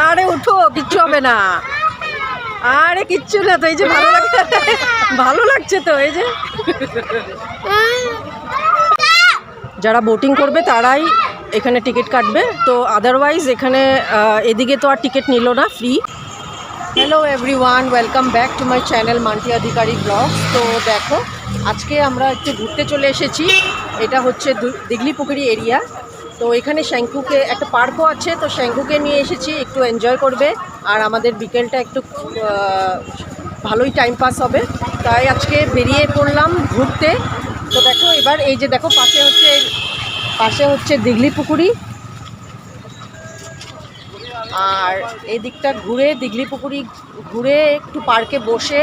আরে উঠো, কিচ্ছু হবে না। আরে কিচ্ছু না তো, এই যে ভালো লাগছে, ভালো লাগছে তো। এই যে যারা বোটিং করবে তারাই এখানে টিকিট কাটবে, তো আদারওয়াইজ এখানে এদিকে তো আর টিকিট নিল না, free. Hello everyone, welcome back to my channel Manti Adhikari blogs. তো দেখো, আজকে আমরা একটু ঘুরতে চলে এসেছি। এটা হচ্ছে দিঘলিপুকুরি এরিয়া। তো এখানে শ্যাঙ্কুকে একটা পার্কও আছে, তো শ্যাঙ্কুকে নিয়ে এসেছি, একটু এনজয় করবে আর আমাদের বিকেলটা একটু ভালোই টাইম পাস হবে। তাই আজকে বেরিয়ে পড়লাম ঘুরতে। তো দেখো এবার এই যে দেখো পাশে হচ্ছে দিঘলিপুকুরি, আর এই দিকটা ঘুরে দিঘলিপুকুরি ঘুরে একটু পার্কে বসে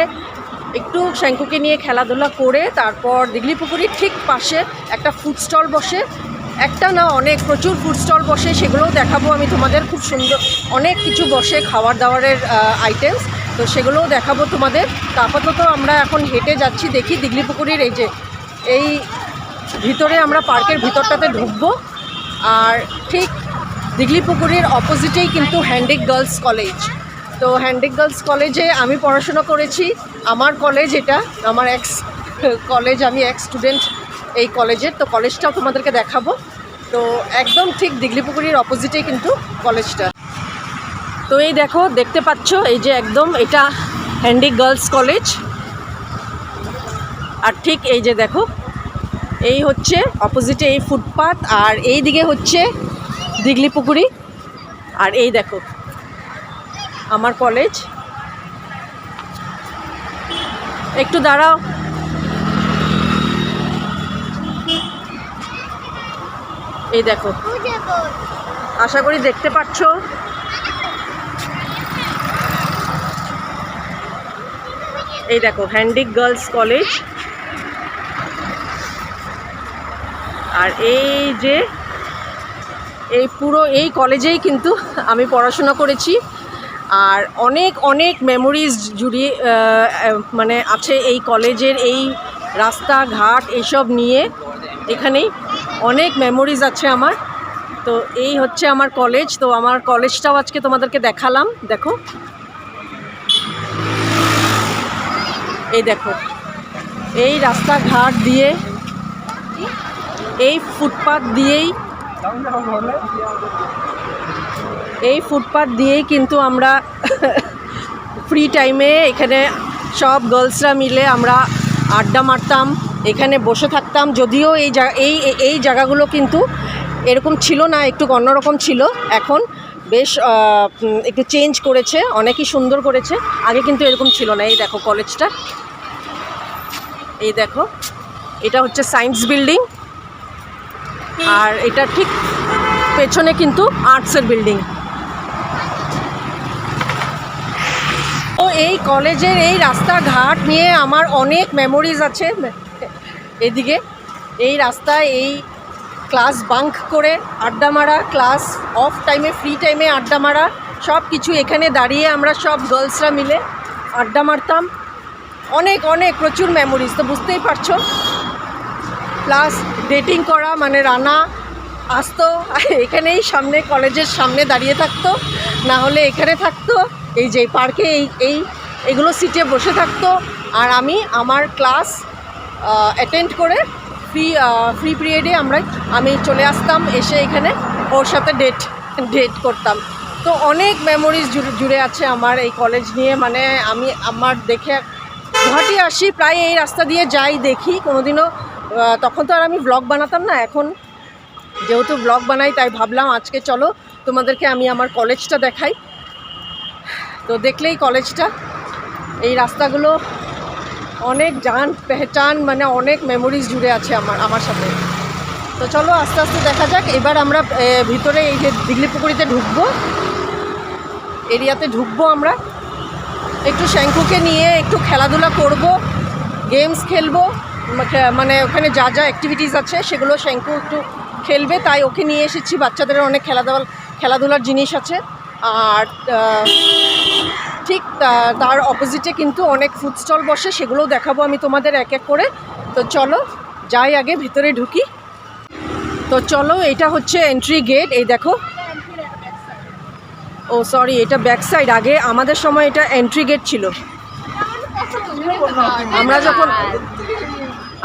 একটু শ্যাঙ্কুকে নিয়ে খেলাধুলা করে তারপর দিঘলিপুকুরির ঠিক পাশে একটা ফুড স্টল বসে, একটা না অনেক প্রচুর ফুড স্টল বসে, সেগুলোও দেখাবো আমি তোমাদের। খুব সুন্দর অনেক কিছু বসে খাবার দাবারের আইটেমস, তো সেগুলোও দেখাবো তোমাদের। তো আপাতত আমরা এখন হেঁটে যাচ্ছি, দেখি দিঘলিপুকুরির এই যে এই ভিতরে আমরা পার্কের ভিতরটাতে ঢুকবো। আর ঠিক দিঘলিপুকুরির অপোজিটেই কিন্তু হ্যান্ডিক গার্লস কলেজ। তো হ্যান্ডিক গার্লস কলেজে আমি পড়াশোনা করেছি, আমার কলেজ এটা, আমার এক্স কলেজ, আমি এক্স স্টুডেন্ট এই কলেজের। তো কলেজটাও তোমাদেরকে দেখাবো। তো একদম ঠিক দিঘলিপুকুরির অপোজিটেই কিন্তু কলেজটা। তো এই দেখো, দেখতে পাচ্ছ এই যে একদম এটা হ্যান্ডিক গার্লস কলেজ। আর ঠিক এই যে দেখো, এই হচ্ছে অপোজিটে এই ফুটপাথ, আর এই দিকে হচ্ছে দিঘলিপুকুরি। আর এই দেখো আমার কলেজ। একটু দাঁড়াও, এই দেখো, আশা করি দেখতে পাচ্ছ। এই দেখো হ্যান্ডিক গার্লস কলেজ। আর এই যে এই পুরো এই কলেজেই কিন্তু আমি পড়াশোনা করেছি। আর অনেক অনেক মেমোরিজ জুড়িয়ে মানে আছে এই কলেজের, এই রাস্তাঘাট এইসব নিয়ে এখানেই অনেক মেমোরিজ আছে আমার। তো এই হচ্ছে আমার কলেজ। তো আমার কলেজটাও আজকে তোমাদেরকে দেখালাম। দেখো এই দেখো, এই রাস্তাঘাট দিয়ে, এই ফুটপাথ দিয়েই কিন্তু আমরা ফ্রি টাইমে এখানে সব গার্লসরা মিলে আমরা আড্ডা মারতাম, এখানে বসে থাকতাম। যদিও এই জায়গাগুলো কিন্তু এরকম ছিল না, একটু অন্যরকম ছিল, এখন বেশ একটু চেঞ্জ করেছে, অনেকই সুন্দর করেছে। আগে কিন্তু এরকম ছিল না। এই দেখো কলেজটা, এই দেখো এটা হচ্ছে সায়েন্স বিল্ডিং, আর এটা ঠিক পেছনে কিন্তু আর্টসের বিল্ডিং। তো এই কলেজের এই রাস্তাঘাট নিয়ে আমার অনেক মেমোরিজ আছে। এদিকে এই রাস্তায় এই ক্লাস বাঙ্ক করে আড্ডা মারা, ক্লাস অফ টাইমে ফ্রি টাইমে আড্ডা মারা, সব কিছু এখানে দাঁড়িয়ে আমরা সব গার্লসরা মিলে আড্ডা মারতাম। অনেক অনেক প্রচুর মেমোরিজ, তো বুঝতেই পারছো। প্লাস ডেটিং করা, মানে রানা আসতো এখানেই সামনে, কলেজের সামনে দাঁড়িয়ে থাকতো, না হলে এখানে থাকতো এই যে পার্কে এইগুলো সিটে বসে থাকতো। আর আমি আমার ক্লাস অ্যাটেন্ড করে ফ্রি পিরিয়ডে আমি চলে আসতাম, এসে এখানে ওর সাথে ডেট করতাম। তো অনেক মেমোরিজ জুড়ে আছে আমার এই কলেজ নিয়ে। মানে আমি আমার দেখে গুয়াহাটি আসি, প্রায় এই রাস্তা দিয়ে যাই, দেখি। কোনোদিনও তখন তো আর আমি ব্লগ বানাতাম না, এখন যেহেতু ব্লগ বানাই তাই ভাবলাম আজকে চলো তোমাদেরকে আমি আমার কলেজটা দেখাই। তো দেখলেই কলেজটা, এই রাস্তাগুলো অনেক জান পেহচান, মানে অনেক মেমোরিজ জুড়ে আছে আমার সাথে। তো চলো আস্তে আস্তে দেখা যাক। এবার আমরা ভিতরে এই যে দিঘলিপুকুরিতে ঢুকবো, এরিয়াতে ঢুকবো আমরা। একটু শ্যাঙ্কুকে নিয়ে একটু খেলাধুলা করব, গেমস খেলবো, মানে ওখানে যা যা অ্যাক্টিভিটিস আছে সেগুলো শ্যাঙ্কু একটু খেলবে, তাই ওকে নিয়ে এসেছি। বাচ্চাদের অনেক খেলাধুলার জিনিস আছে। আর ঠিক তার অপোজিটে কিন্তু অনেক ফুড স্টল বসে, সেগুলোও দেখাবো আমি তোমাদের এক এক করে। তো চলো যাই, আগে ভিতরে ঢুকি। তো চলো, এটা হচ্ছে এন্ট্রি গেট। এই দেখো ও সরি, এটা ব্যাক সাইড। আগে আমাদের সময় এটা এন্ট্রি গেট ছিল।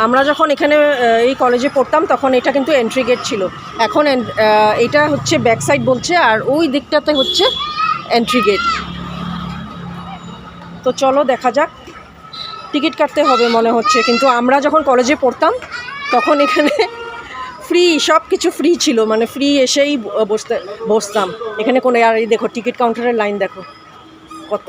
আমরা যখন এখানে এই কলেজে পড়তাম তখন এটা কিন্তু এন্ট্রি গেট ছিল। এখন এটা হচ্ছে ব্যাক সাইড বলছে, আর ওই দিকটাতে হচ্ছে এন্ট্রি গেট। তো চলো দেখা যাক। টিকিট কাটতে হবে মনে হচ্ছে, কিন্তু আমরা যখন কলেজে পড়তাম তখন এখানে ফ্রি, সব কিছু ফ্রি ছিল, মানে ফ্রি এসেই বসতাম এখানে। কোনো আর এই দেখো টিকিট কাউন্টারের লাইন দেখো কত।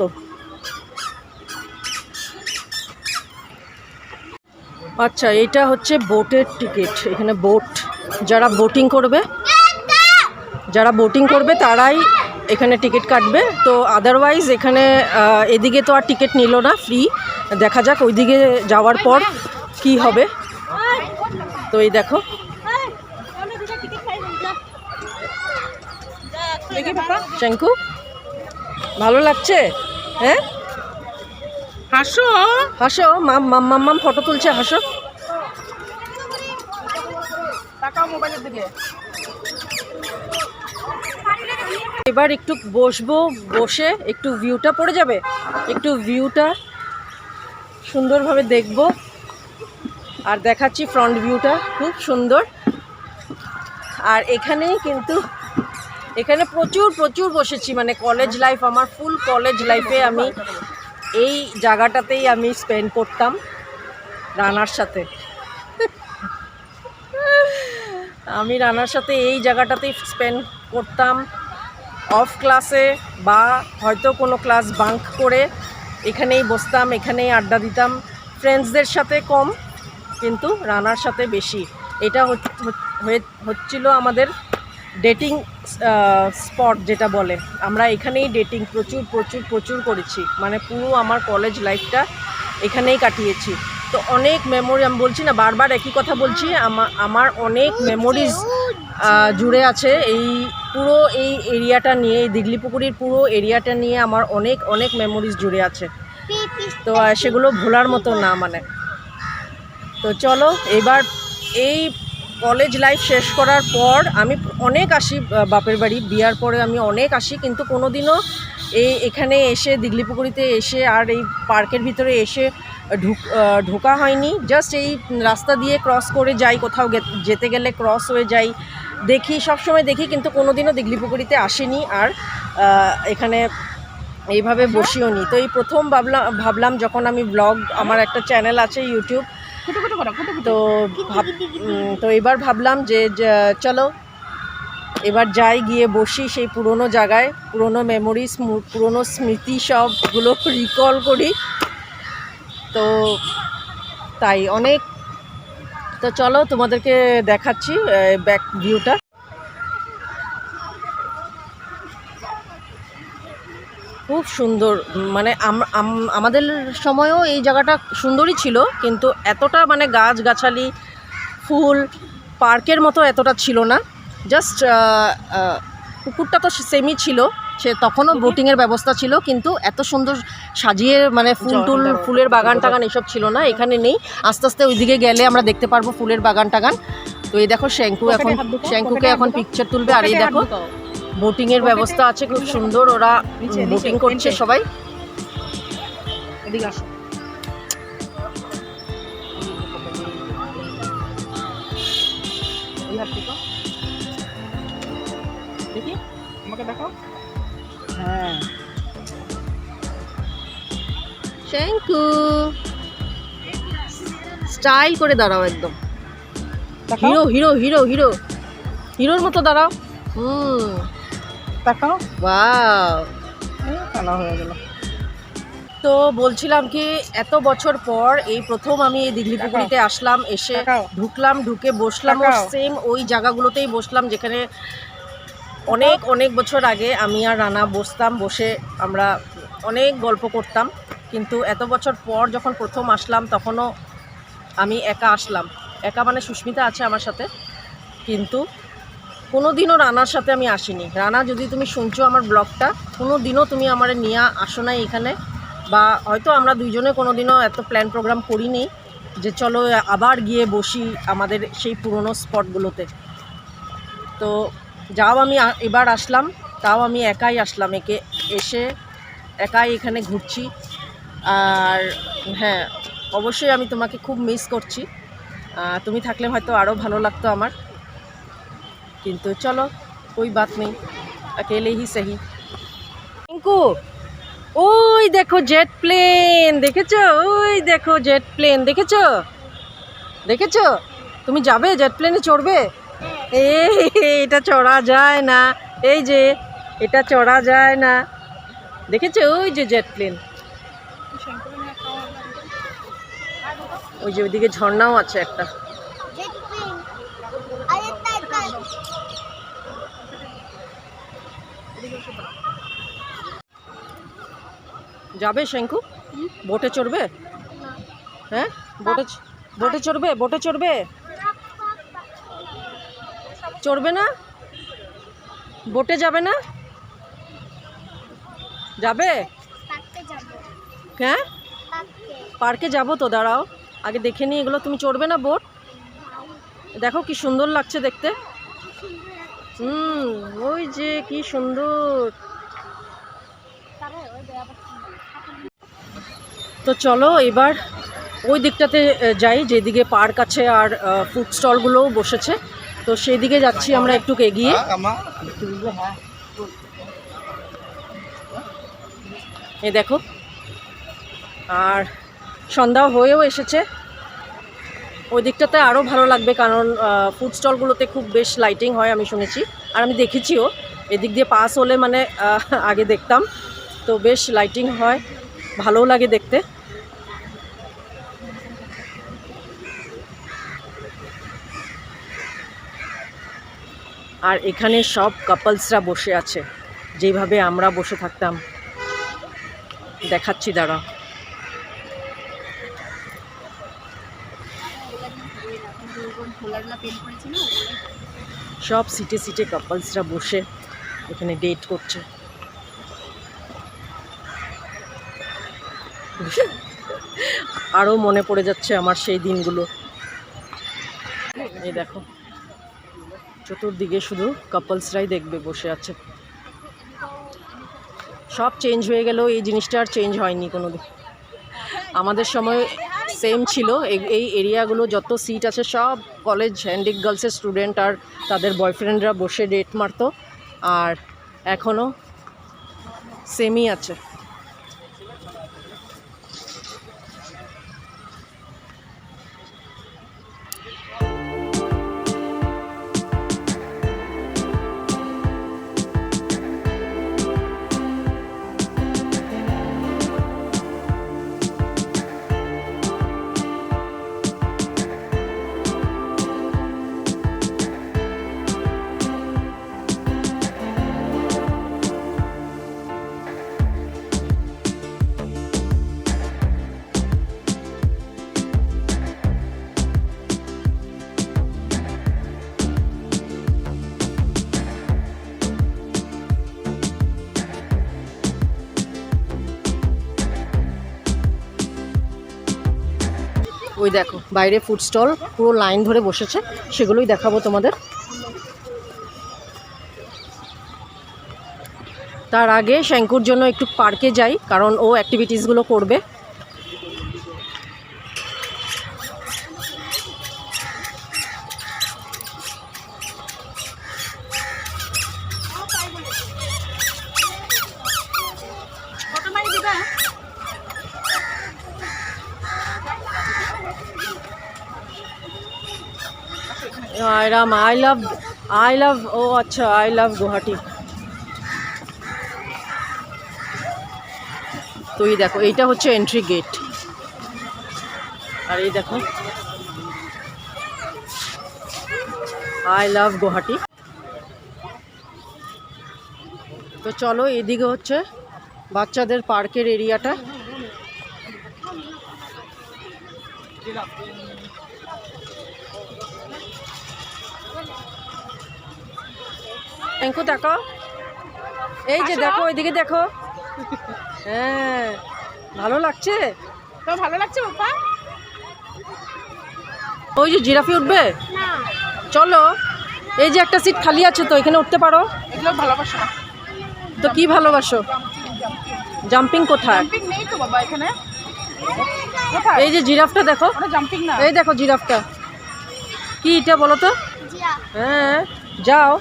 আচ্ছা, এটা হচ্ছে বোটের টিকিট। এখানে বোট, যারা বোটিং করবে তারাই এখানে টিকিট কাটবে। তো আদারওয়াইজ এখানে এদিকে তো আর টিকিট নিল না, ফ্রি। দেখা যাক ওইদিকে যাওয়ার পর কি হবে। তো এই দেখো, শঙ্কু ভালো লাগছে? হ্যাঁ, হাসো হাসো। মাম ফটো তুলছে, হাসো। তাকাও মোবাইলের দিকে। এবার একটু বসবো, বসে একটু ভিউটা পড়ে যাবে, একটু ভিউটা সুন্দরভাবে দেখবো। আর দেখাচ্ছি ফ্রন্ট ভিউটা খুব সুন্দর। আর এখানেই কিন্তু এখানে প্রচুর বসেছি, মানে কলেজ লাইফ, আমার ফুল কলেজ লাইফে আমি এই জায়গাটাতেই আমি স্পেন্ড করতাম রানার সাথে। আমি রানার সাথে এই জায়গাটাতেই স্পেন্ড করতাম। অফ ক্লাসে বা হয়তো কোনো ক্লাস বাঙ্ক করে এখানেই বসতাম, এখানেই আড্ডা দিতাম। ফ্রেন্ডসদের সাথে কম, কিন্তু রানার সাথে বেশি। এটা হচ্ছিল আমাদের ডেটিং স্পট যেটা বলে। আমরা এখানেই ডেটিং প্রচুর করেছি, মানে পুরো আমার কলেজ লাইফটা এখানেই কাটিয়েছি। তো অনেক মেমোরি, আমি বলছি না, বারবার একই কথা বলছি, আমার অনেক মেমোরিজ জুড়ে আছে এই পুরো এই এরিয়াটা নিয়ে, এই দিঘলিপুকুরির পুরো এরিয়াটা নিয়ে আমার অনেক মেমোরিজ জুড়ে আছে। তো সেগুলো ভোলার মতো না মানে। তো চলো, এবার এই কলেজ লাইফ শেষ করার পর আমি অনেক আসি বাপের বাড়ি, বিয়ার পরে আমি অনেক আসি, কিন্তু কোনো দিনও এখানে এসে দিঘলিপুকুরিতে এসে আর এই পার্কের ভিতরে এসে ঢোকা হয়নি। জাস্ট এই রাস্তা দিয়ে ক্রস করে যাই, কোথাও যেতে গেলে ক্রস হয়ে যাই, দেখি, সবসময় দেখি, কিন্তু কোনো দিনও দিঘলিপুকুরিতে আসিনি আর এখানে এইভাবে বসিও নি। তো এই প্রথম ভাবলাম যখন আমি ব্লগ, আমার একটা চ্যানেল আছে ইউটিউব, তো এবার ভাবলাম যে চলো এবার যাই, গিয়ে বসি সেই পুরনো জায়গায়, পুরনো মেমোরিজ, পুরনো স্মৃতি সবগুলো রিকল করি। তো তাই অনেক। তো চলো তোমাদেরকে দেখাচ্ছি ব্যাক ভিউটা। খুব সুন্দর, মানে আমাদের সময়ও এই জায়গাটা সুন্দরই ছিল, কিন্তু এতটা মানে গাছগাছালি, ফুল, পার্কের মতো এতটা ছিল না। জাস্ট পুকুরটা তো সেমই ছিল, সে তখনও বোটিংয়ের ব্যবস্থা ছিল, কিন্তু এত সুন্দর সাজিয়ে মানে ফুলের বাগান টাগান এসব ছিল না, এখানে নেই। আস্তে আস্তে ওইদিকে গেলে আমরা দেখতে পারবো ফুলের বাগান টাগান। তো এই দেখো শঙ্কুকে এখন পিকচার তুলবে। আর এই দেখো বোটিংয়ের ব্যবস্থা আছে, খুব সুন্দর, ওরা বোটিং করছে সবাই। এদিকে আসো, দেখি আমাকে দেখাও। হ্যাঁ, শঙ্কু স্টাইল করে দাঁড়াও, একদম হিরো হিরো হিরো হিরো হিরোর মতো দাঁড়াও। দেখাও। ওয়াও, কালো হয়ে গেল। তো বলছিলাম কি, এত বছর পর এই প্রথম আমি এই দিঘলিপুকুরিতে আসলাম, এসে ঢুকলাম, ঢুকে বসলাম সেম ওই জায়গাগুলোতেই বসলাম যেখানে অনেক বছর আগে আমি আর রানা বসতাম, বসে আমরা অনেক গল্প করতাম। কিন্তু এত বছর পর যখন প্রথম আসলাম তখনও আমি একা আসলাম, একা মানে সুস্মিতা আছে আমার সাথে, কিন্তু কোনো দিনও রানার সাথে আমি আসিনি। রানা, যদি তুমি শুনছো আমার ব্লগটা, কোনো দিনও তুমি আমার নিয়ে আসো নাই এখানে, বা হয়তো আমরা দুইজনে কোনো দিনও এত প্ল্যান প্রোগ্রাম করিনি যে চলো আবার গিয়ে বসি আমাদের সেই পুরনো স্পটগুলোতে। তো যাও, আমি এবার আসলাম, তাও আমি একাই আসলাম, এসে একাই এখানে ঘুরছি। আর হ্যাঁ, অবশ্যই আমি তোমাকে খুব মিস করছি। তুমি থাকলে হয়তো আরও ভালো লাগতো আমার, কিন্তু চলো কোই বাত নেই, अकेले ही सही। টিঙ্কু, ওই দেখো জেট প্লেন, দেখেছো? ওই দেখো জেট প্লেন, দেখেছো? দেখেছো? তুমি যাবে জেট প্লেনে চড়বে? এটা চড়া যায় না, এই যে এটা চড়া যায় না, দেখেছো? ওই যে জেট প্লেন, ওই যে ওইদিকে ঝর্ণাও আছে একটা। যাবে শঙ্কু? বোটে চড়বে? হ্যাঁ, বোটে চড়বে? বোটে চড়বে? চড়বে না? বোটে যাবে না? যাবে? হ্যাঁ, পার্কে যাবো তো, দাঁড়াও আগে দেখে নিই এগুলো। তুমি চড়বে না বোট? দেখো কি সুন্দর লাগছে দেখতে। ওই যে কি সুন্দর। তো চলো এবার ওই দিকটাতে যাই, যেদিকে পার্ক আছে আর ফুড স্টলগুলোও বসেছে, তো সেই দিকে যাচ্ছি আমরা একটু এগিয়ে। এই দেখো, আর সন্ধ্যা হয়েও এসেছে। ওই দিকটাতে আরও ভালো লাগবে, কারণ ফুড স্টলগুলোতে খুব বেশ লাইটিং হয় আমি শুনেছি, আর আমি দেখেছিও। এদিক দিয়ে পাস হলে মানে আগে দেখতাম, তো বেশ লাইটিং হয়, ভালোও লাগে দেখতে। আর এখানে সব কাপলসরা বসে আছে, যেভাবে আমরা বসে থাকতাম। দেখাচ্ছি, দাঁড়া। সব সিটে সিটে কাপলসরা বসে এখানে ডেট করছে। আরও মনে পড়ে যাচ্ছে আমার সেই দিনগুলো। এই দেখো, চতুর্দিকে শুধু কাপলসরাই দেখবে বসে আছে। সব চেঞ্জ হয়ে গেল, এই জিনিসটা আর চেঞ্জ হয়নি কোনোদিন। আমাদের সময় সেম ছিল। এই এরিয়াগুলো যত সিট আছে সব কলেজ হ্যান্ডিক গার্লসের স্টুডেন্ট আর তাদের বয়ফ্রেন্ডরা বসে ডেট মারতো, আর এখনও সেমই আছে। ওই দেখো বাইরে ফুড স্টল পুরো লাইন ধরে বসেছে, সেগুলোই দেখাবো তোমাদের। তার আগে শঙ্কুর জন্য একটু পার্কে যাই, কারণ ও অ্যাক্টিভিটিসগুলো করবে। আইরাম আই লাভ ও আচ্ছা, আই লাভ গুয়াহাটি। তো এই দেখো, এইটা হচ্ছে এন্ট্রি গেট, আর এই দেখো আই লাভ গুয়াহাটি। তো চলো, এদিকে হচ্ছে বাচ্চাদের পার্কের এরিয়াটা। ট্যাঙ্কু দেখো, এই যে দেখো, ওইদিকে দেখো। হ্যাঁ, ভালো লাগছে তো? ভালো লাগছে বাবা। ওই যে জিরাফি উঠবে, চলো। এই যে একটা সিট খালি আছে, তো এখানে উঠতে পারো। এগুলো ভালোবাসা। তো কি ভালোবাসো? জাম্পিং কোথায়? জাম্পিং নেই তো বাবা এখানে। কোথায়? এই যে জিরাফটা দেখো, ওটা জাম্পিং না। এই দেখো জিরাফটা। কি এটা বলো তো? হ্যাঁ যাও।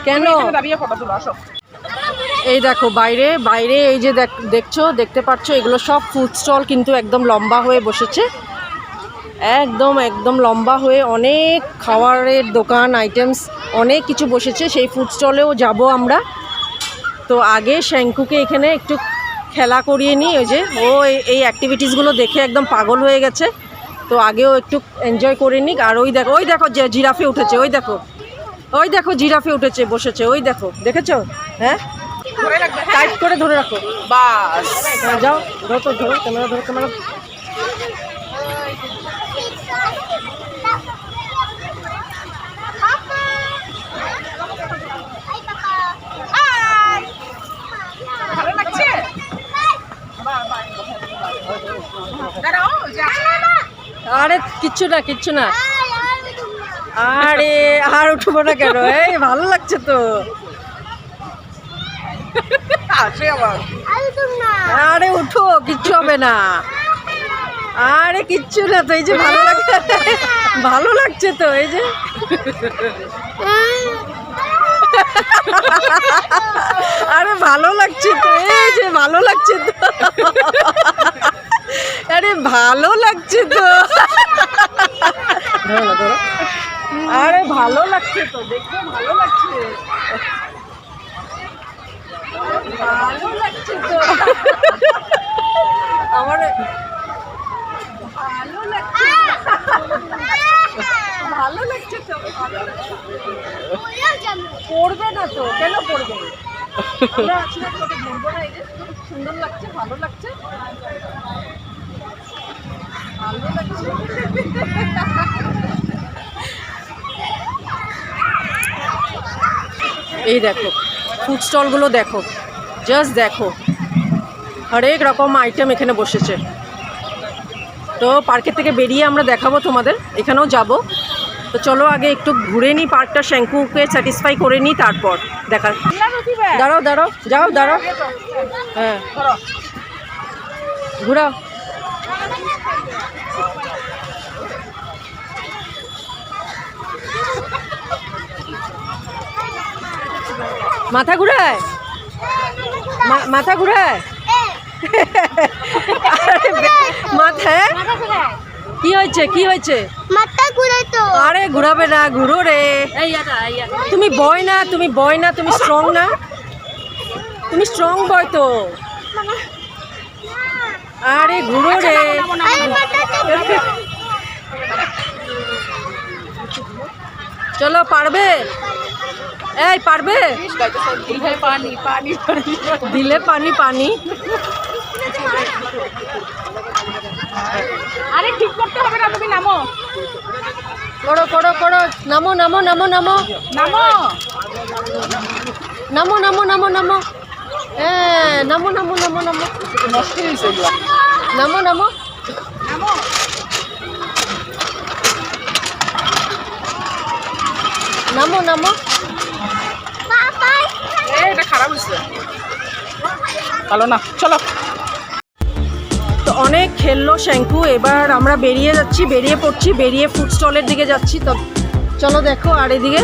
কেন? তুমি এখানে দাঁড়িয়ে ফটো তুলো, আসো। এই দেখো বাইরে বাইরে এই যে দেখছো, দেখতে পাচ্ছ এগুলো সব ফুড স্টল কিন্তু একদম লম্বা হয়ে বসেছে, একদম একদম লম্বা হয়ে অনেক খাবারের দোকান আইটেমস অনেক কিছু বসেছে। সেই ফুড স্টলেও যাব আমরা। তো আগে শ্যাঙ্কুকে এখানে একটু খেলা করিয়ে নিই, ওই যে ও এই অ্যাক্টিভিটিসগুলো দেখে একদম পাগল হয়ে গেছে, তো আগেও একটু এনজয় করে নিক। আর ওই দেখো যে জিরাফে উঠেছে, ওই দেখো জিরাফে উঠেছে বসেছে, ওই দেখো, দেখেছো? হ্যাঁ ধরে রাখবে, হ্যাঁ। টাইট করে ধরে রাখো, বাস। হ্যাঁ যাও, ধরো ক্যামেরা ধরো, ক্যামেরা। ভালো লাগছে? দাঁড়াও, আরে কিচ্ছু না আরে আর উঠবো না কেন? এই ভালো লাগছে তো। আসে আবার। আরে উঠো, কিচ্ছু হবে না। আরে কিচ্ছু না তো, এই যে ভালো লাগছে তো, এই যে আরে ভালো লাগছে তো, এই যে ভালো লাগছে তো, আরে ভালো লাগছে তো, ধরো আরে ভালো লাগছে তো, দেখো ভালো লাগছে, ভালো লাগছে তো আমার, ভালো লাগছে, ভালো লাগছে তো, পড়বে না তো, কেন পড়বে? আমরা আছি না, তোকে বলবো না? এই যে সুন্দর লাগছে, ভালো লাগছে, ভালো লাগছে। এই দেখো ফুড স্টলগুলো দেখো, জাস্ট দেখো, হরেক রকম আইটেম এখানে বসেছে। তো পার্কের থেকে বেরিয়ে আমরা দেখাবো তোমাদের, এখানেও যাব। তো চলো আগে একটু ঘুরে নিই পার্কটা, শ্যাঙ্কুকে স্যাটিসফাই করে নিই, তারপর দেখার। দাঁড়াও দাঁড়াও, হ্যাঁ ঘুরাও। মাথা ঘুরায়, মাথা ঘুরায়, মাথায় কি হয়েছে? মাথা ঘুরে তো। আরে ঘুরাবে না, ঘুরো রে। তুমি বয় না, তুমি স্ট্রং না, তুমি স্ট্রং বয় তো। আরে ঘুরো রে। চলো, পারবে? এই পারবে? দিলে পানি। আরে ঠিক করতে হবে না, তুমি নামো। করো, নামো। হ্যাঁ নামো। নষ্ট হয়েছে এগুলো। নামো। নামো। এটা খারাপ হয়েছে, ভালো না, চলো। তো অনেক খেললো শ্যাঙ্কু, এবার আমরা বেরিয়ে পড়ছি, বেরিয়ে ফুড স্টলের দিকে যাচ্ছি। তো চলো দেখো, আর এদিকে